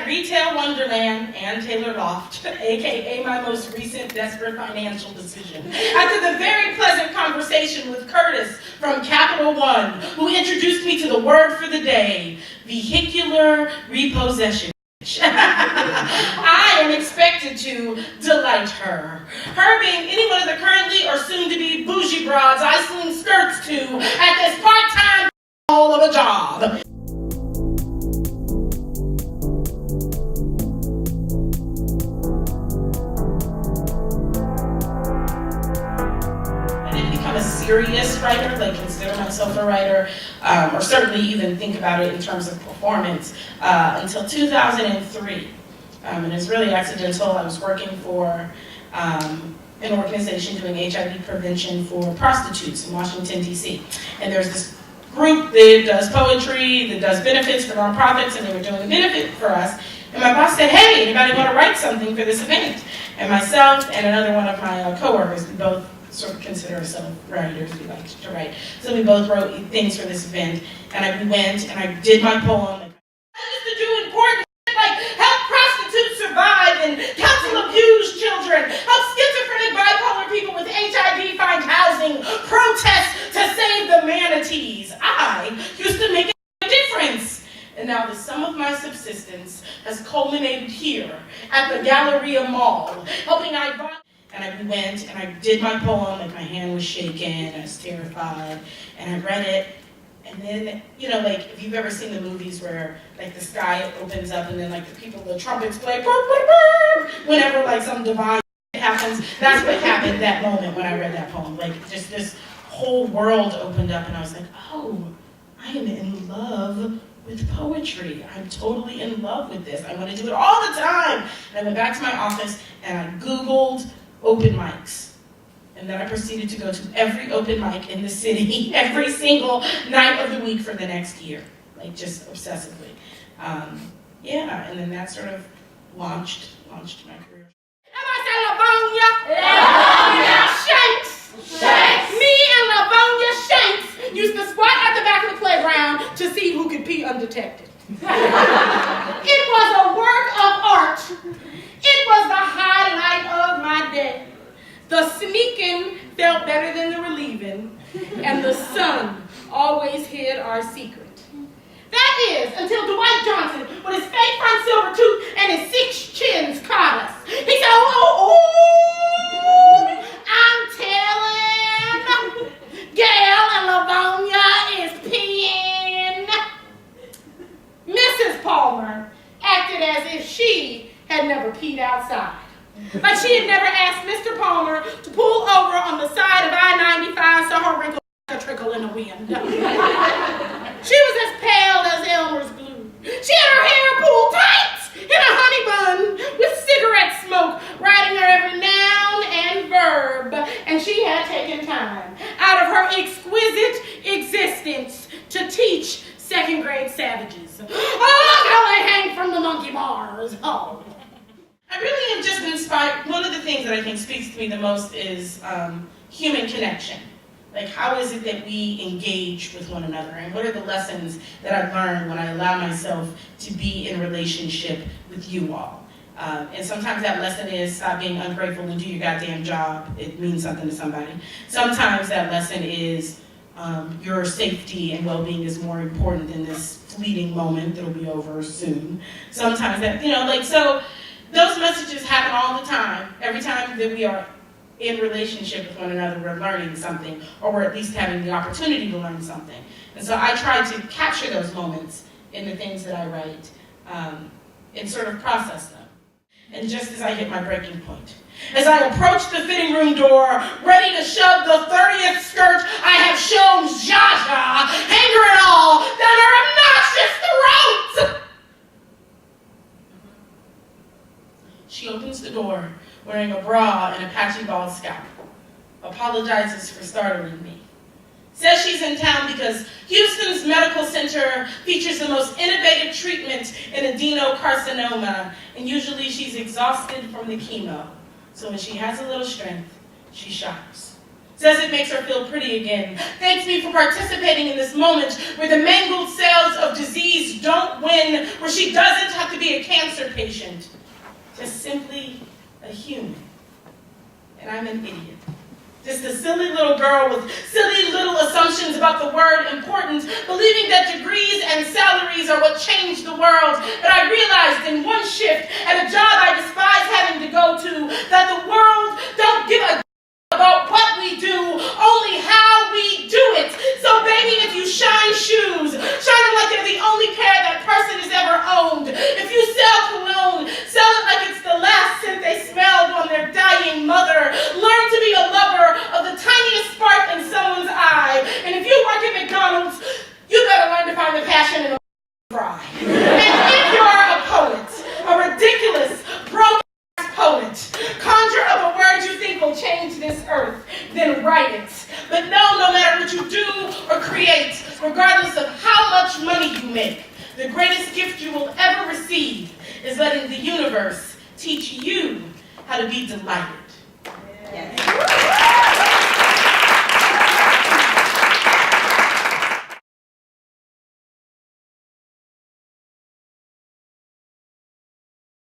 at Retail Wonderland and Taylor Loft, aka my most recent desperate financial decision, after the very pleasant conversation with Curtis from Capital One, who introduced me to the word for the day, vehicular repossession. I am expected to delight her. Her being any one of the currently or soon-to-be bougie broads I sling skirts to at this part-time hole of a job. A serious writer, like consider myself a writer, or certainly even think about it in terms of performance, until 2003. And it's really accidental. I was working for an organization doing HIV prevention for prostitutes in Washington, D.C. And there's this group that does poetry, that does benefits for nonprofits, and they were doing a benefit for us. And my boss said, hey, anybody want to write something for this event? And myself and another one of my coworkers, we both sort of consider ourselves writers, we like to write. So we both wrote things for this event, and we went and I did my poem. I used to do important shit like help prostitutes survive and counsel abused children, help schizophrenic bipolar people with HIV find housing, protest to save the manatees. I used to make a difference. And now the sum of my subsistence has culminated here at the Galleria Mall, helping And I went and I did my poem, like my hand was shaking, I was terrified, and I read it, and then, you know, like, if you've ever seen the movies where, like, the sky opens up and then, like, the trumpets play, whenever, like, some divine happens, that's what happened that moment when I read that poem. Like, just this whole world opened up, and I was like, oh, I am in love with poetry. I'm totally in love with this. I want to do it all the time. And I went back to my office, and I Googled open mics. And then I proceeded to go to every open mic in the city every single night of the week for the next year, like just obsessively. Yeah, and then that sort of launched my career. And I said, Livonia Shanks. Me and Livonia Shanks used to squat at the back of the playground to see who could pee undetected. It was a work of art. It was the highlight of my day. The sneaking felt better than the relieving, and the sun always hid our secret. That is, until Dwight Johnson, with his fake front silver tooth and his 6 chins, caught us. He said, oh, I'm telling, Gail and Livonia is peeing. Mrs. Palmer acted as if she had never peed outside. Like she had never asked Mr. Palmer to pull over on the side of I-95 so her wrinkles could trickle in the wind. She was as pale as Elmer's glue. She had her hair pulled tight in a honey bun with cigarette smoke riding her every noun and verb. And she had taken time out of her exquisite existence to teach second-grade savages. Oh, how they hang from the monkey bars. Oh. I really am just inspired. One of the things that I think speaks to me the most is human connection. Like, how is it that we engage with one another? And what are the lessons that I've learned when I allow myself to be in relationship with you all? And sometimes that lesson is stop being ungrateful and do your goddamn job. It means something to somebody. Sometimes that lesson is your safety and well-being is more important than this fleeting moment that'll be over soon. Sometimes that, you know, like, so those messages happen all the time. Every time that we are in relationship with one another, we're learning something, or we're at least having the opportunity to learn something. And so I try to capture those moments in the things that I write and sort of process them. And just as I hit my breaking point, as I approach the fitting room door, ready to shove the 30th skirt I have shown Jaja, hanger and all, down her obnoxious throat! She opens the door, wearing a bra and a patchy bald scalp, apologizes for startling me. Says she's in town because Houston's medical center features the most innovative treatment in adenocarcinoma, and usually she's exhausted from the chemo. So when she has a little strength, she shops. Says it makes her feel pretty again. Thanks me for participating in this moment where the mangled cells of disease don't win, where she doesn't have to be a cancer patient, just simply a human. And I'm an idiot. Just a silly little girl with silly little assumptions about the word important, believing that degrees and salaries are what change the world. But I realized in one shift at a job I despise having to go to that the world don't give a about what we do, only how we do it. So baby, if you shine shoes, shine them like they're the only pair that person has ever owned. If you sell cologne, sell it like it's the last scent they smelled on their dying mother. Learn to be a lover of the tiniest spark in someone's eye. And if you work at McDonald's, you better learn to find the passion in a fry. And if you're a poet, a ridiculous, broken poet, conjure up a word you think will change this earth, then write it. But no matter what you do or create, regardless of how much money you make, the greatest gift you will ever receive is letting the universe teach you how to be delighted. Yes.